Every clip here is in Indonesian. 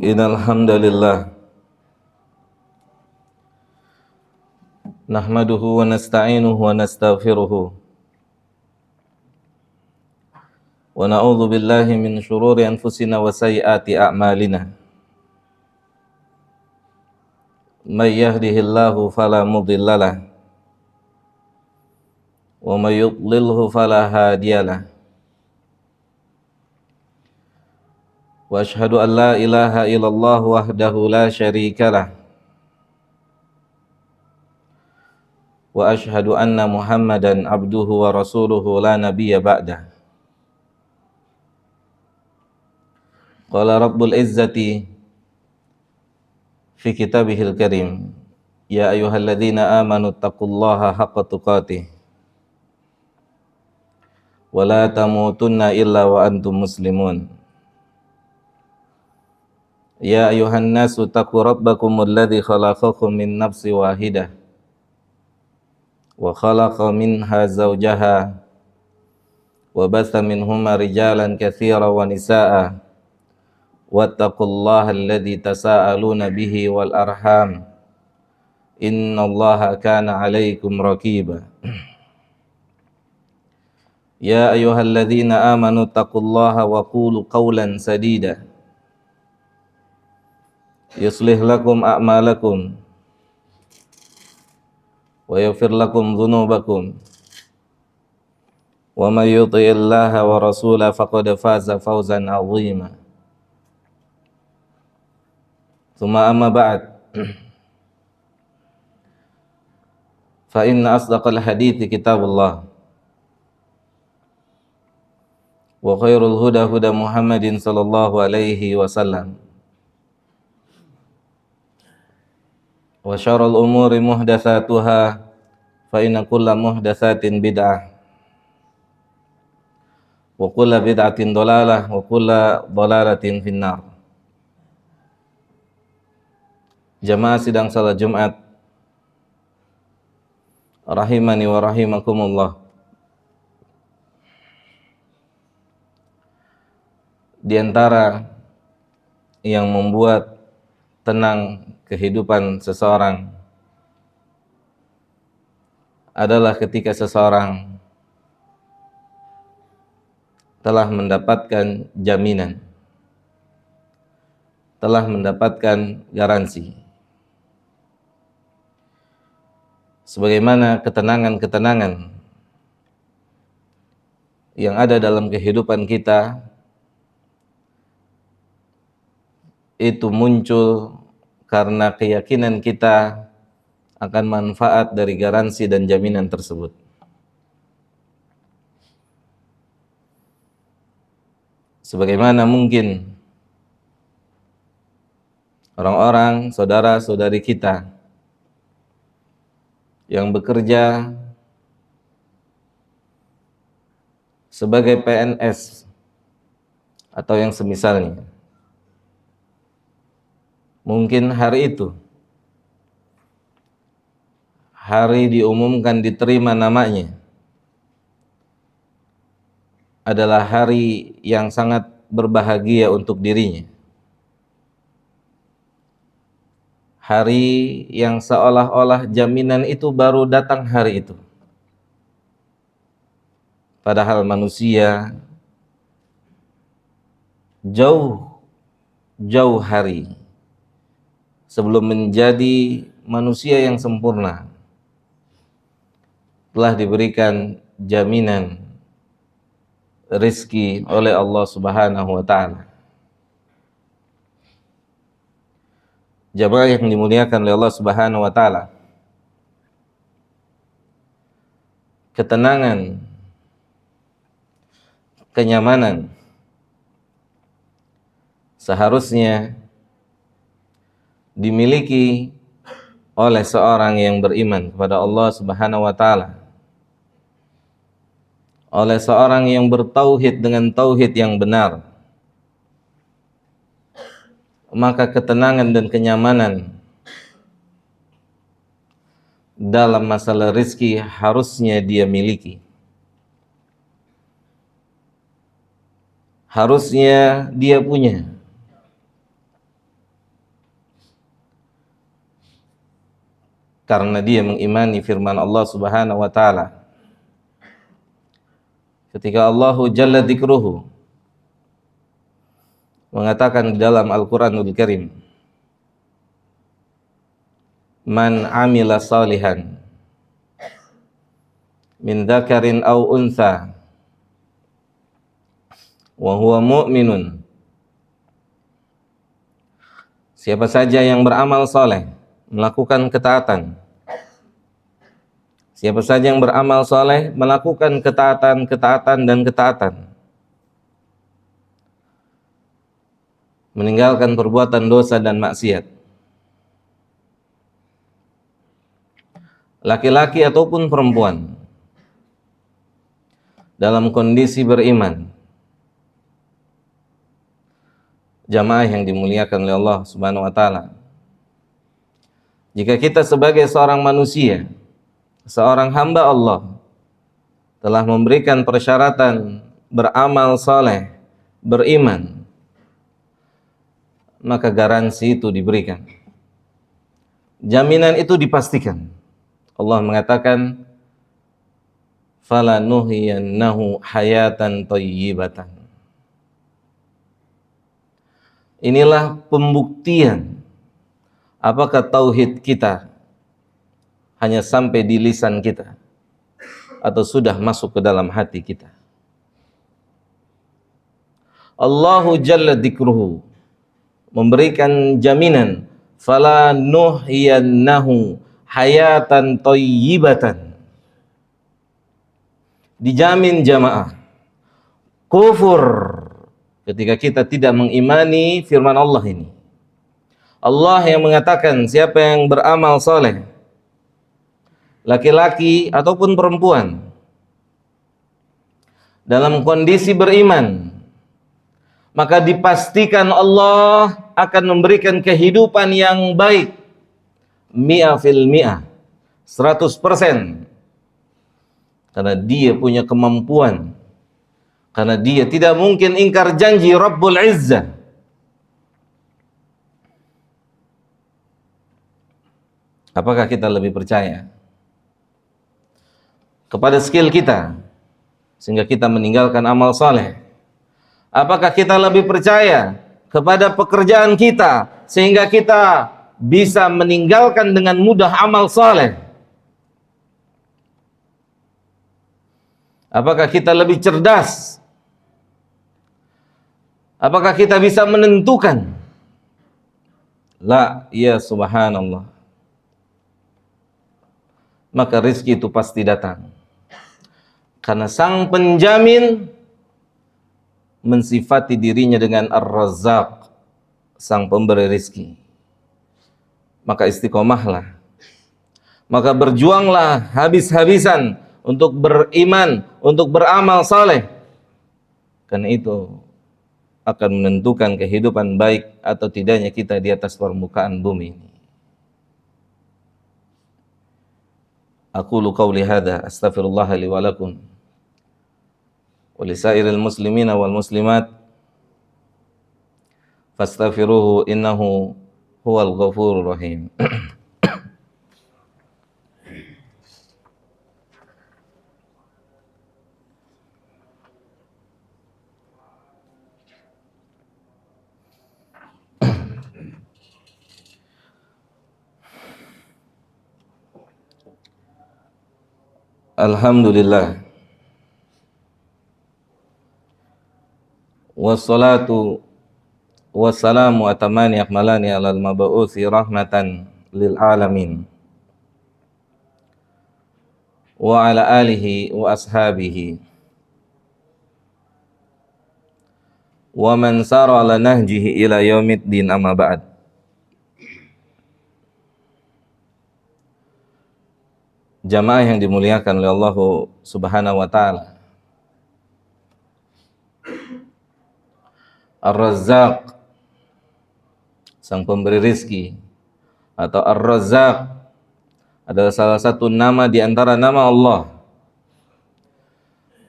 Innal hamdalillah nahmaduhu wa nasta'inuhu wa nastaghfiruhu wa na'udzu billahi min shururi anfusina wa sayyiati a'malina. May yahdihillahu fala mudhillalah wa may yudlilhu fala hadiyalah. Wa ashhadu an la ilaha illallah wahdahu la syarikalah wa ashhadu anna Muhammadan abduhu wa rasuluhu la nabiyya ba'dah. Qala Rabbul Izzati fi kitabihil karim, ya ayyuhalladzina amanu taqullaha haqqa tuqatih wa la tamutunna illa wa antum muslimun. Ya ayyuhan nasu taqu rabbakumul ladzi khalaqakum min nafsin wahidah wa khalaqa minha zawjaha wa batha minhuma rijalan katsiran wa nisaa'a wattaqullaha alladzi tasaaluna bihi wal arham innallaha kana 'alaikum raqiba. Ya ayyuhalladzina amanu taqullaha wa qulu qawlan sadida yuslih lakum a'malakum wa yaghfir lakum dhunubakum wa may yuti'illaha wa rasulahu faqad faza fawzan 'azima. Tsumma amma ba'd, fa inna asdaqal hadithi kitabullah wa khairul huda huda Muhammadin sallallahu alaihi wasallam wa syarrul umuri muhdatsatuha fa inna kulla muhdatsatin bid'ah wa kulla bid'atin dhalalah wa kulla dhalalatin finnar. Jamaah sidang salat Jumat rahimani wa rahimakumullah. Di antara yang membuat tenang kehidupan seseorang adalah ketika seseorang telah mendapatkan jaminan, telah mendapatkan garansi. Sebagaimana ketenangan-ketenangan yang ada dalam kehidupan kita itu muncul karena keyakinan kita akan manfaat dari garansi dan jaminan tersebut. Sebagaimana mungkin orang-orang, saudara-saudari kita yang bekerja sebagai PNS atau yang semisalnya, mungkin hari itu, hari diumumkan diterima namanya, adalah hari yang sangat berbahagia untuk dirinya. Hari yang seolah-olah jaminan itu baru datang hari itu. Padahal manusia jauh hari sebelum menjadi manusia yang sempurna telah diberikan jaminan rizki oleh Allah Subhanahu wa ta'ala. Jamaah yang dimuliakan oleh Allah Subhanahu wa ta'ala, ketenangan, kenyamanan seharusnya dimiliki oleh seorang yang beriman kepada Allah Subhanahu wa ta'ala, oleh seorang yang bertauhid dengan tauhid yang benar. Maka ketenangan dan kenyamanan dalam masalah rizki harusnya dia miliki. Harusnya dia punya. karena dia mengimani firman Allah Subhanahu wa taala. Ketika Allah Jalla Dzikruhu mengatakan di dalam Al-Qur'anul Karim, "Man 'amila salihan min dzakarin aw untha wa huwa mu'minun." Siapa saja yang beramal saleh, melakukan ketaatan. Siapa saja yang beramal saleh, melakukan ketaatan dan ketaatan, meninggalkan perbuatan dosa dan maksiat, laki-laki ataupun perempuan, dalam kondisi beriman. Jamaah yang dimuliakan oleh Allah Subhanahu wa taala, jika kita sebagai seorang manusia, seorang hamba Allah, telah memberikan persyaratan beramal saleh, beriman, maka garansi itu diberikan, jaminan itu dipastikan. Allah mengatakan, "Falanuhyiyannahu hayatan thayyibatan." Inilah pembuktian apakah tauhid kita hanya sampai di lisan kita atau sudah masuk ke dalam hati kita. Allahu Jalla Dzikruhu memberikan jaminan, "Fala nuhyiyannahu hayatan thayyibatan." Dijamin jamaah. Kufur ketika kita tidak mengimani firman Allah ini. Allah yang mengatakan siapa yang beramal saleh, laki-laki ataupun perempuan, dalam kondisi beriman, maka dipastikan Allah akan memberikan kehidupan yang baik, 100%, 100%. Karena dia punya kemampuan, karena dia tidak mungkin ingkar janji Rabbul Izzah. Apakah kita lebih percaya kepada skill kita sehingga kita meninggalkan amal saleh? Apakah kita lebih percaya kepada pekerjaan kita sehingga kita bisa meninggalkan dengan mudah amal saleh? Apakah kita lebih cerdas? Apakah kita bisa menentukan? La, ya subhanallah. Maka rizki itu pasti datang. Karena sang penjamin mensifati dirinya dengan Ar-Razzaq, sang pemberi rizki. Maka istiqomahlah. Maka berjuanglah habis-habisan untuk beriman, untuk beramal saleh. Karena itu akan menentukan kehidupan baik atau tidaknya kita di atas permukaan bumi ini. Aqulu qawli hadha astaghfirullah li wa lakum wa lisairil muslimina wal muslimat fastaghfiruhu innahu huwal ghafurur rahim. Alhamdulillah, wassalatu wassalamu atamani akmalani alal mab'uthi rahmatan lil alamin wa ala alihi wa ashabihi wa man sara ala nahjihi ila yaumiddin, amma ba'd. Jamaah yang dimuliakan oleh Allah Subhanahu wa taala, Ar-Razzaq, sang pemberi rizki, atau Ar-Razzaq adalah salah satu nama di antara nama Allah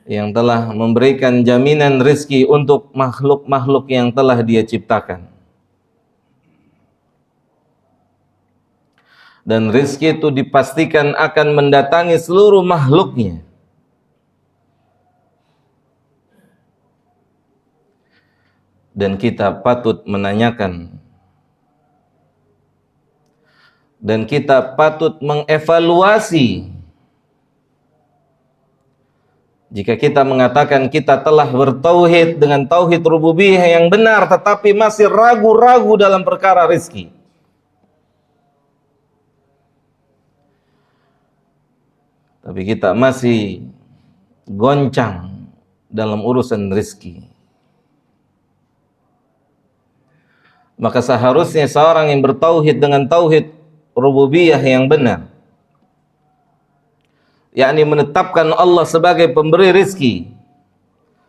yang telah memberikan jaminan rizki untuk makhluk-makhluk yang telah Dia ciptakan. Dan rizki itu dipastikan akan mendatangi seluruh makhluknya. Dan kita patut menanyakan, dan kita patut mengevaluasi. Jika kita mengatakan kita telah bertauhid dengan tauhid rububiyah yang benar, tetapi masih ragu-ragu dalam perkara rizki, tapi kita masih goncang dalam urusan rizki, maka seharusnya seorang yang bertauhid dengan tauhid rububiyah yang benar, yakni menetapkan Allah sebagai pemberi rizki,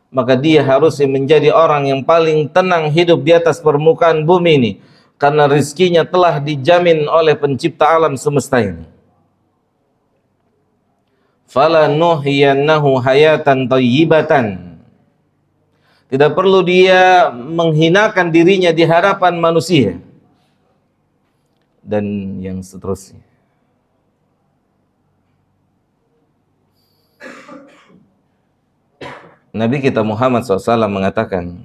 maka dia harusnya menjadi orang yang paling tenang hidup di atas permukaan bumi ini, karena rizkinya telah dijamin oleh pencipta alam semesta ini. Fala nuhyiyannahu hayatan thayyibatan. Tidak perlu dia menghinakan dirinya di hadapan manusia, dan yang seterusnya. Nabi kita Muhammad SAW mengatakan,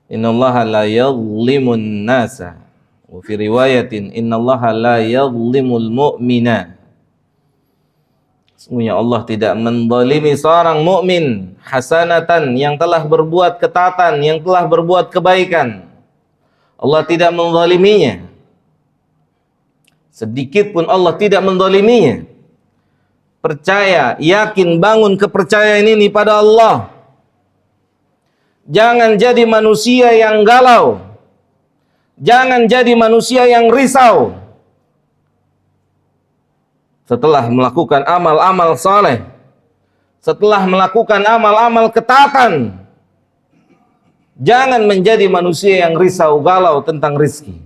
innallaha la yadhlimun nasa, wa fi riwayatin innallaha la yadhlimul mu'mina. Sesungguhnya Allah tidak menzalimi seorang mukmin hasanatan, yang telah berbuat ketaatan, yang telah berbuat kebaikan. Allah tidak menzaliminya. Sedikit pun Allah tidak menzaliminya. Percaya, yakin, bangun kepercayaan ini pada Allah. Jangan jadi manusia yang galau. Jangan jadi manusia yang risau setelah melakukan amal-amal saleh, setelah melakukan amal-amal ketaatan. Jangan menjadi manusia yang risau galau tentang rizki.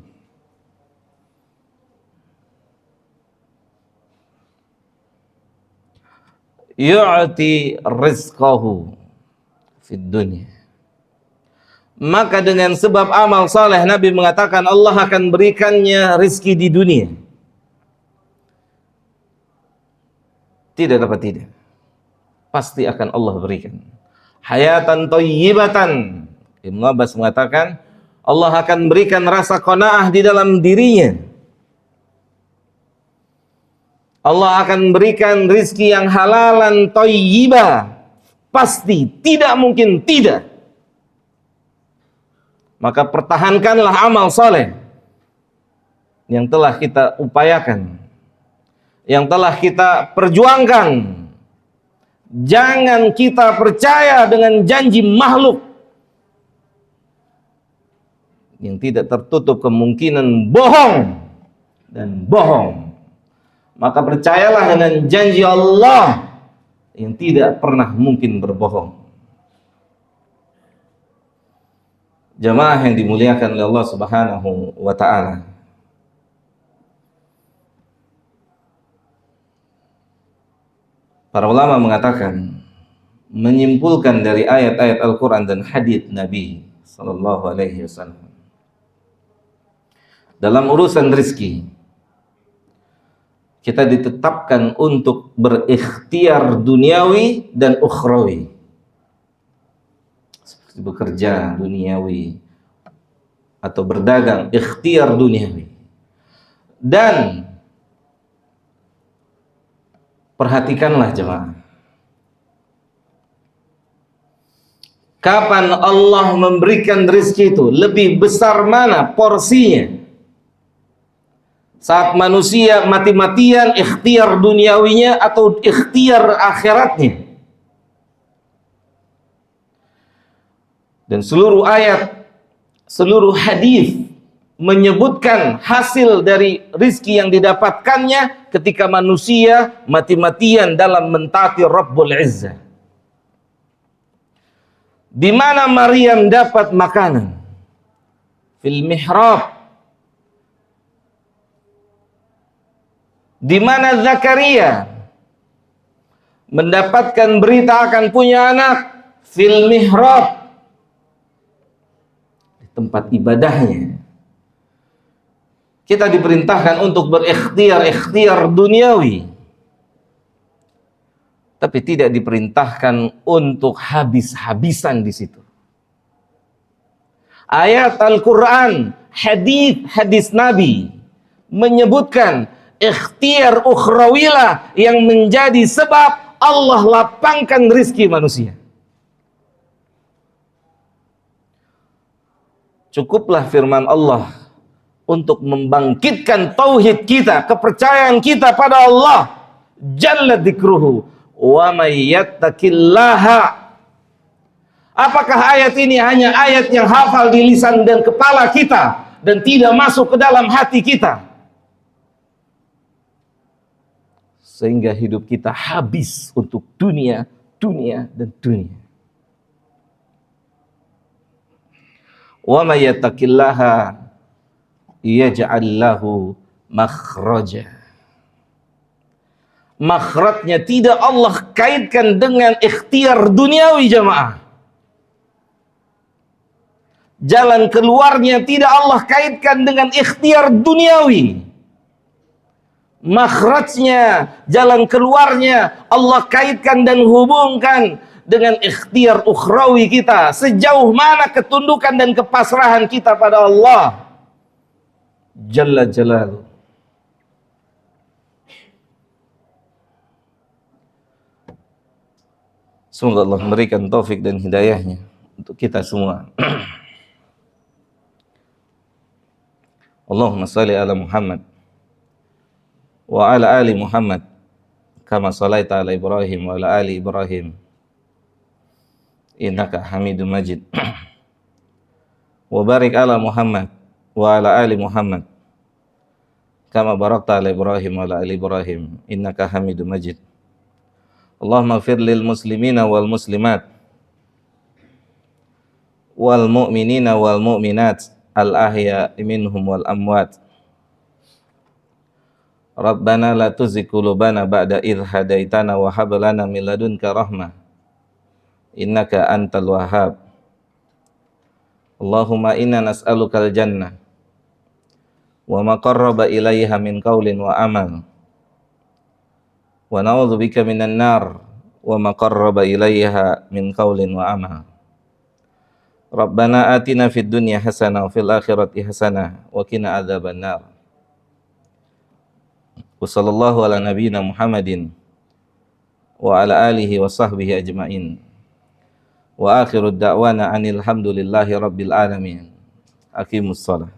Yu'ti rizqahu fid dunya. Maka dengan sebab amal saleh, Nabi mengatakan Allah akan berikannya rizki di dunia. Tidak dapat tidak, pasti akan Allah berikan. Hayatan thayyibatan. Ibnu Abbas mengatakan Allah akan berikan rasa qanaah di dalam dirinya. Allah akan berikan rizki yang halalan thayyibah. Pasti, tidak mungkin tidak. Maka pertahankanlah amal soleh yang telah kita upayakan, yang telah kita perjuangkan. Jangan kita percaya dengan janji makhluk yang tidak tertutup kemungkinan bohong dan bohong. Maka percayalah dengan janji Allah yang tidak pernah mungkin berbohong. Jamaah yang dimuliakan oleh Allah Subhanahu wa ta'ala, para ulama mengatakan, menyimpulkan dari ayat-ayat Al-Quran dan hadits Nabi Sallallahu Alaihi Wasallam, dalam urusan rizki, kita ditetapkan untuk berikhtiar duniawi dan ukhrawi. Seperti bekerja duniawi atau berdagang, ikhtiar duniawi. Dan perhatikanlah jemaah, kapan Allah memberikan rezeki itu, lebih besar mana porsinya? Saat manusia mati-matian ikhtiar duniawinya atau ikhtiar akhiratnya? Dan seluruh ayat, seluruh hadis menyebutkan hasil dari rizki yang didapatkannya ketika manusia mati-matian dalam mentaati Rabbul Izzah. Di mana Maryam dapat makanan? Fil mihrab. Di mana Zakaria mendapatkan berita akan punya anak? Fil mihrab. Di tempat ibadahnya. Kita diperintahkan untuk berikhtiar duniawi, tapi tidak diperintahkan untuk habis-habisan di situ. Ayat Al-Quran, hadis Nabi menyebutkan ikhtiar ukhrawilah yang menjadi sebab Allah lapangkan rizki manusia. Cukuplah firman Allah untuk membangkitkan tauhid kita, kepercayaan kita pada Allah jalla dzikruhu wa may yattaqillaha. Apakah ayat ini hanya ayat yang hafal di lisan dan kepala kita dan tidak masuk ke dalam hati kita, sehingga hidup kita habis untuk dunia dan dunia? Wa may yattaqillaha yaj'al lahu makhraja. Makhrajnya tidak Allah kaitkan dengan ikhtiar duniawi, jamaah. Jalan keluarnya tidak Allah kaitkan dengan ikhtiar duniawi. Makhrajnya, jalan keluarnya Allah kaitkan dan hubungkan dengan ikhtiar ukhrawi kita. Sejauh mana ketundukan dan kepasrahan kita pada Allah Jalla Jalaluh. Semoga Allah memberikan taufik dan hidayahnya untuk kita semua. Allahumma salli ala Muhammad wa ala ali Muhammad kama sallaita ala Ibrahim wa ala ali Ibrahim innaka Hamidum Majid. Wa barik ala Muhammad wa ala ali Muhammad kama barakta ala Ibrahim wa ala ali Ibrahim innaka Hamidum Majid. Allahumma ighfir lil muslimina wal muslimat wal mu'minina wal mu'minat al ahya'i minhum wal amwat. Rabbana la tuzigh qulubana ba'da idh hadaitana wa hab lana min ladunka rahmah innaka antal wahhab. Allahumma inna nas'alukal jannah wa ma qarraba ilaiha min qaulin wa amal, wa na'udzubika minan nar wa ma qarraba ilaiha min qaulin wa amal. Rabbana atina fid dunya hasanah wa fil akhirati hasanah wa qina adzaban nar. Wa sallallahu ala nabiyyina Muhammadin wa ala alihi wa sahbihi ajmain. Wa akhiru da'wana anil hamdulillahi rabbil alamin. Aqimus shalah.